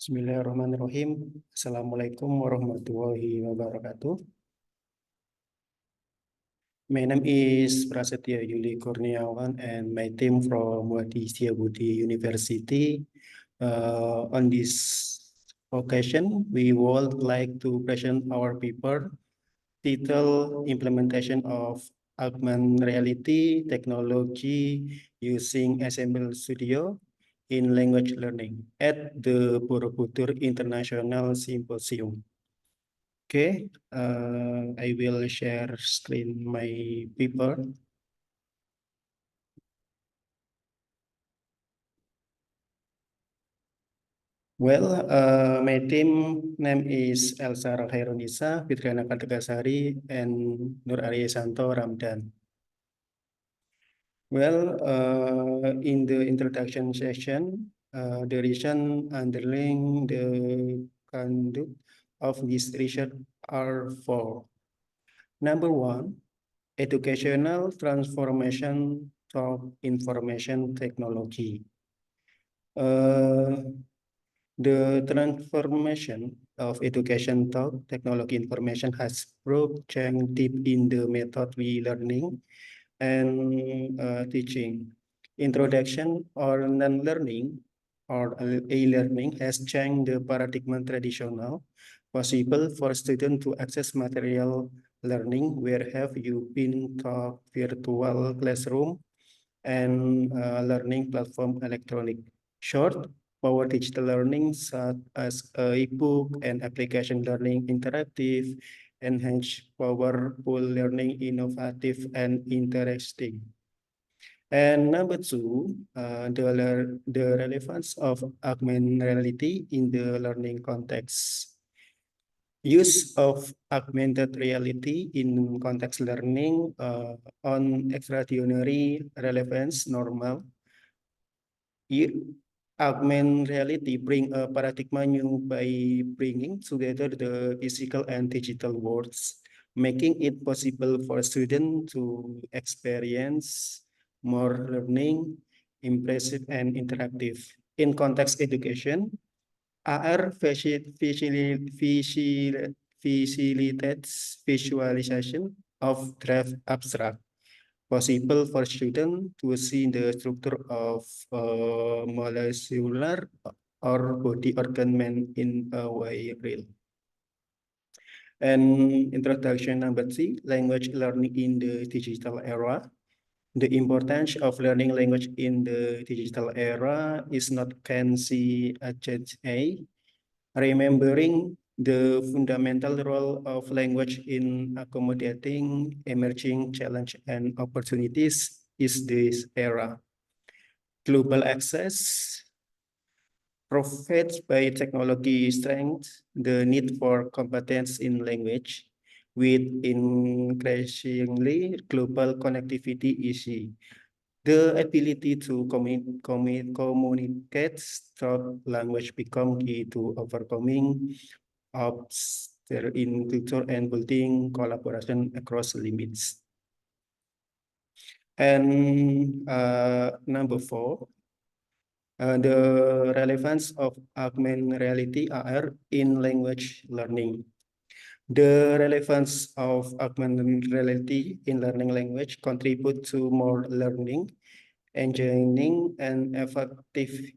Bismillahirrahmanirrahim. Assalamualaikum warahmatullahi wabarakatuh. My name is Prasetya Yuli Kurniawan and my team from Wadi Setiabudi University. On this occasion, we would like to present our paper titled Implementation of Augmented Reality Technology using Assemble Studio in Language Learning at the Borobudur International Symposium. Okay, I will share screen my paper. Well, my team name is Elsa Khairunisa, Fitriana Kartikasari, and Nur Arya Santo Ramdan. Well, in the introduction session, the reason underlying the conduct of this research are four. Number one, educational transformation of information technology. The transformation of education thought technology information has brought change deep in the method we learning and teaching. Introduction or non-learning or e-learning has changed the paradigm traditional possible for students to access material learning. Where have you been taught virtual classroom and learning platform electronic? Short, power digital learning such as e-book and application learning interactive, enhance powerful learning innovative and interesting. And number two, the relevance of augmented reality in the learning context. Use of augmented reality in context learning on extraordinary relevance normal. Augmented reality bring a paradigm new by bringing together the physical and digital worlds, making it possible for students to experience more learning, impressive and interactive. In context education, AR facilitates visualization of draft abstract, possible for students to see the structure of molecular or body organ in a way real. And introduction number three, language learning in the digital era. The importance of learning language in the digital era is not can see a remembering the fundamental role of language in accommodating emerging challenge and opportunities is this era. Global access provides by technology strength the need for competence in language with increasingly global connectivity easy. The ability to communicate through language become key to overcoming obstacles in culture and building collaboration across limits. And number four, the relevance of augmented reality AR in language learning. The relevance of augmented reality in learning language contribute to more learning, engineering, and effective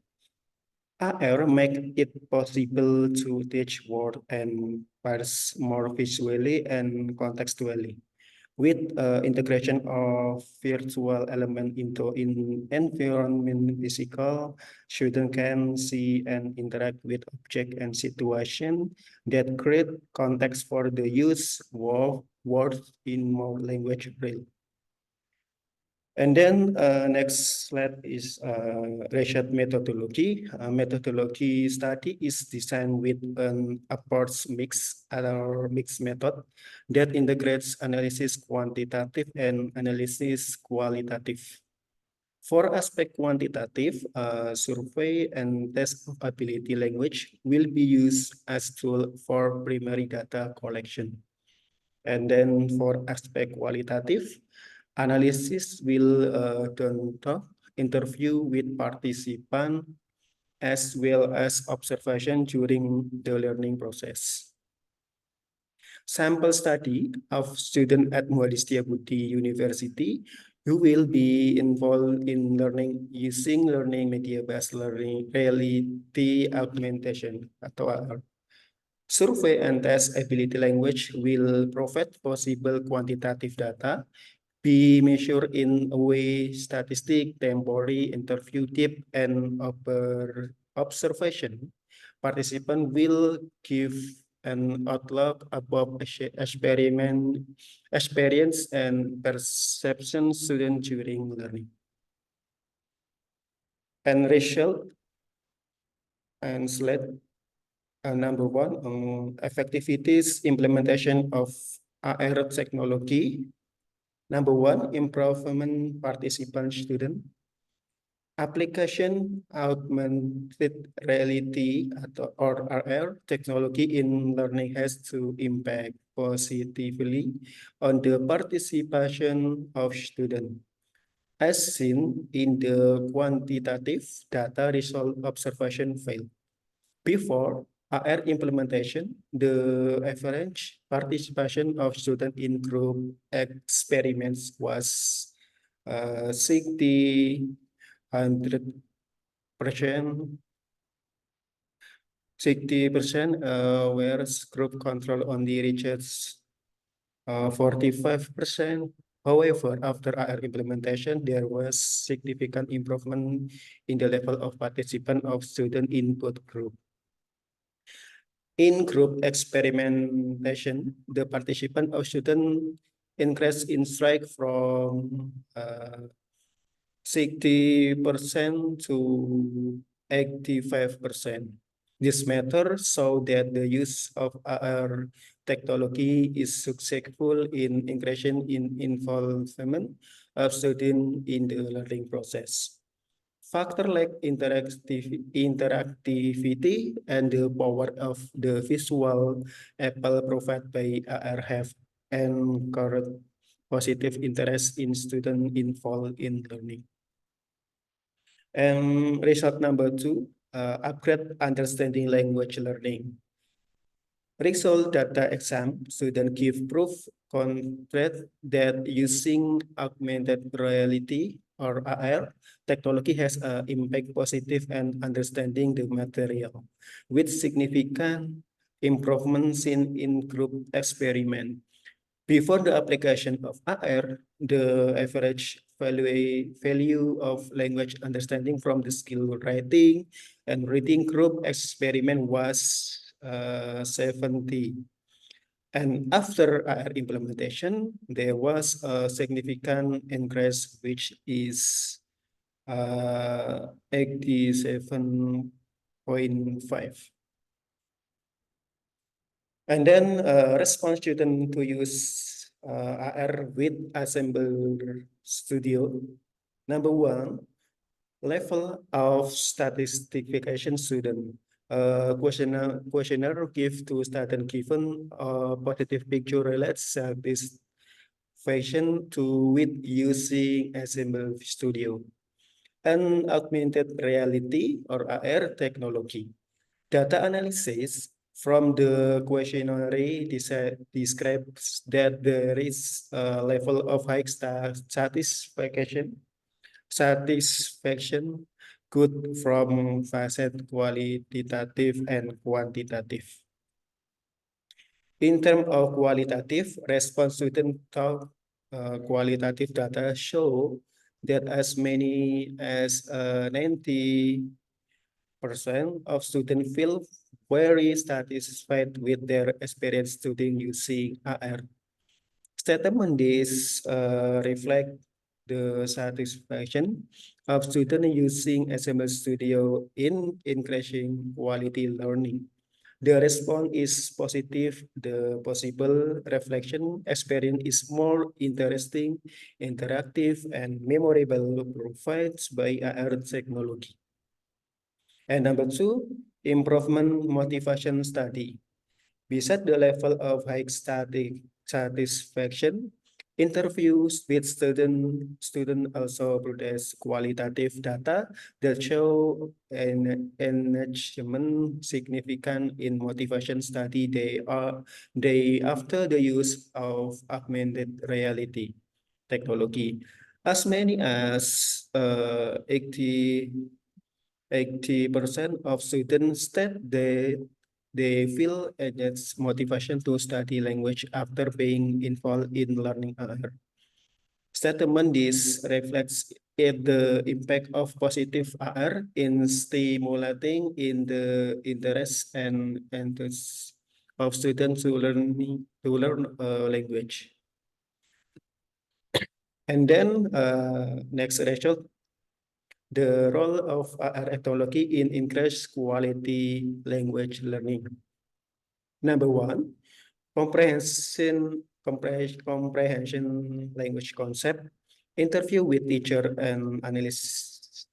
AR make it possible to teach word and parts more visually and contextually. With integration of virtual element into environment physical, students can see and interact with object and situation that create context for the use of words in more language real. And then next slide is research methodology. Methodology study is designed with an approach mix or mixed method that integrates analysis quantitative and analysis qualitative. For aspect quantitative, survey and test of ability language will be used as tool for primary data collection. And then for aspect qualitative, analysis will done interview with participant as well as observation during the learning process. Sample study of student at Muhammad Setiabudi University who will be involved in learning using learning media-based learning reality augmentation atau AR. Survey and test ability language will provide possible quantitative data be measured in a way statistic, temporary, interview tip, and observation. Participant will give an outlook about experience and perception student during learning. And result and slide number one, effectivities implementation of AR technology. Number one, improvement participant student. Application augmented reality atau or AR technology in learning has to impact positively on the participation of students. As seen in the quantitative data result observation file. Before AR implementation, the average participation of students in group experiments was 100%, 60%, whereas group control only reaches 45%. However, after AR implementation, there was significant improvement in the level of participation of students in both groups. In group experimentation, the participant of students increased in strike from 60% to 85%. This matter show that the use of AR technology is successful in increasing in involvement of students in the learning process. Factor like interactivity and the power of the visual Apple provided by AR have encouraged positive interest in students involved in learning. And result number two, upgrade understanding language learning. Result data exam student give proof concrete that using augmented reality or AR technology has an impact positive and understanding the material with significant improvements in group experiment. Before the application of AR, the average value of language understanding from the skill writing and reading group experiment was 70. And after AR implementation, there was a significant increase, which is 87.5. And then response student to use AR with Assembler Studio. Number one, level of statistification student. Questionnaire give to student given a positive picture relates satisfaction to with using Assembler Studio. And augmented reality or AR technology. Data analysis from the questionnaire describes that there is a level of high satisfaction good from facet qualitative and quantitative. In terms of qualitative, response student talk qualitative data show that as many as 90% of students feel very satisfied with their experience studying using AR. Statement this reflect the satisfaction of students using SMS Studio in increasing quality learning. The response is positive. The possible reflection experience is more interesting, interactive, and memorable provided by AR technology. And number two, improvement motivation study. Beside the level of high satisfaction, Interviews with student also produce qualitative data that show an engagement significant in motivation study they after the use of augmented reality technology. As many as 80% of students state they feel its motivation to study language after being involved in learning other. Statement this reflects the impact of positive AR in stimulating in the interest and interest of students to learn a language. And then next result, the role of AR technology in increased quality language learning. Number one, comprehension language concept. Interview with teacher and analyst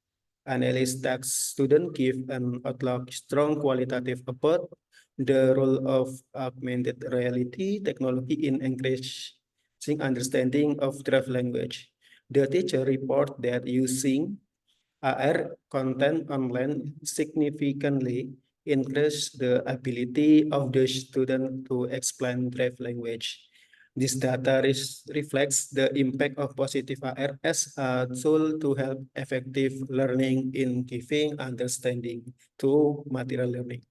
tax student give an outlook strong qualitative about the role of augmented reality technology in increasing understanding of draft language. The teacher report that using AR content online significantly increase the ability of the student to explain draft language. This data reflects the impact of positive AR as a tool to help effective learning in giving understanding to material learning.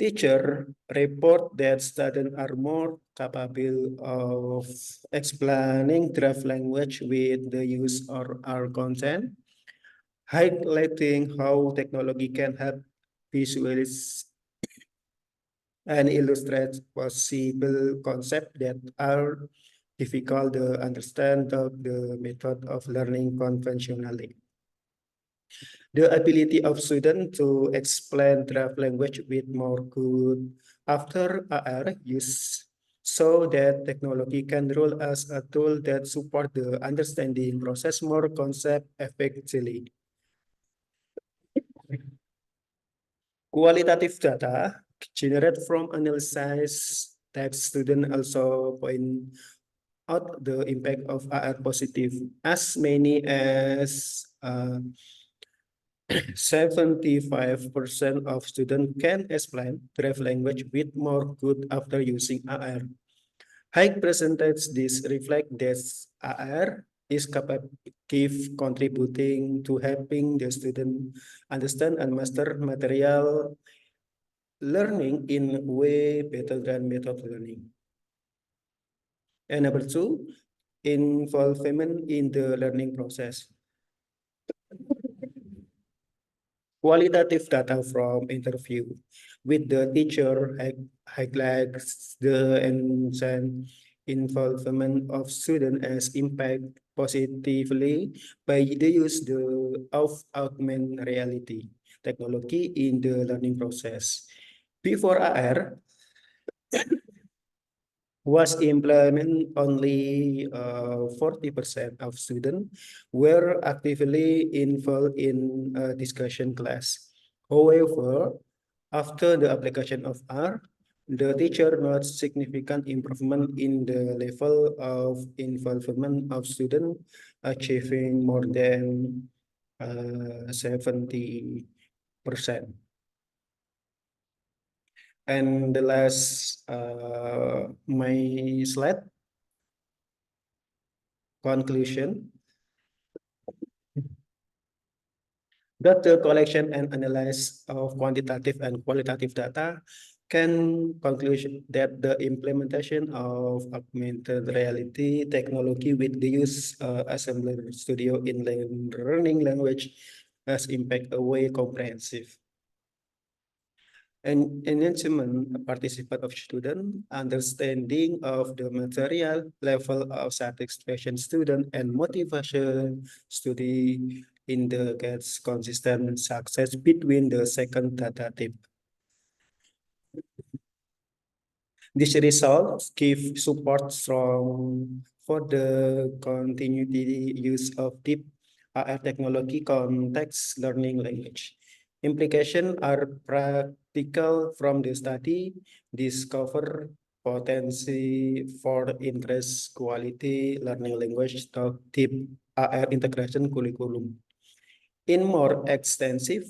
Teacher report that students are more capable of explaining draft language with the use of our content, highlighting how technology can help visualize and illustrate possible concepts that are difficult to understand the method of learning conventionally. The ability of students to explain draft language with more good after AR use so that technology can role as a tool that support the understanding process more concept effectively. Qualitative data generated from analysis text student also point out the impact of AR positive. As many as 75% of students can explain draft language with more good after using AR. High percentage this reflect that AR is capable contributing to helping the student understand and master material learning in a way better than method learning. And number two, involvement in the learning process. Qualitative data from interview with the teacher highlights the enhanced involvement of student as impact positively by the use of augmented reality technology in the learning process. Before AR was implemented, only 40% of students were actively involved in a discussion class. However, after the application of R, the teacher notes significant improvement in the level of involvement of students, achieving more than 70%. And the last my slide conclusion that the collection and analysis of quantitative and qualitative data can conclude that the implementation of augmented reality technology with the use Assembler Studio in learning language has impact a way comprehensive and enhancement participation of student, understanding of the material, level of satisfaction student, and motivation study indicates consistent success between the second data type. These results give support strong for the continuity use of deep AR technology context learning language. Implications are practical from the study discover potency for increased quality learning language through deep AR integration curriculum. In more extensive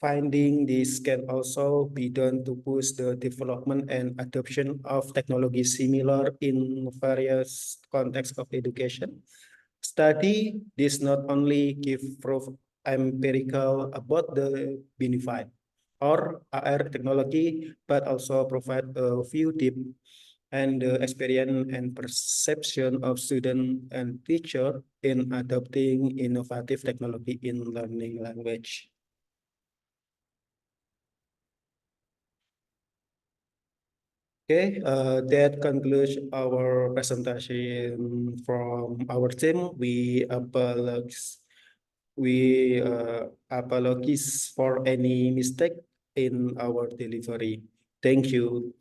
finding, this can also be done to push the development and adoption of technology similar in various contexts of education. Study this not only give proof empirical about the benefit or AR technology, but also provide a view deep and the experience and perception of student and teacher in adopting innovative technology in learning language. Okay, that concludes our presentation from our team. We apologize for any mistake in our delivery. Thank you.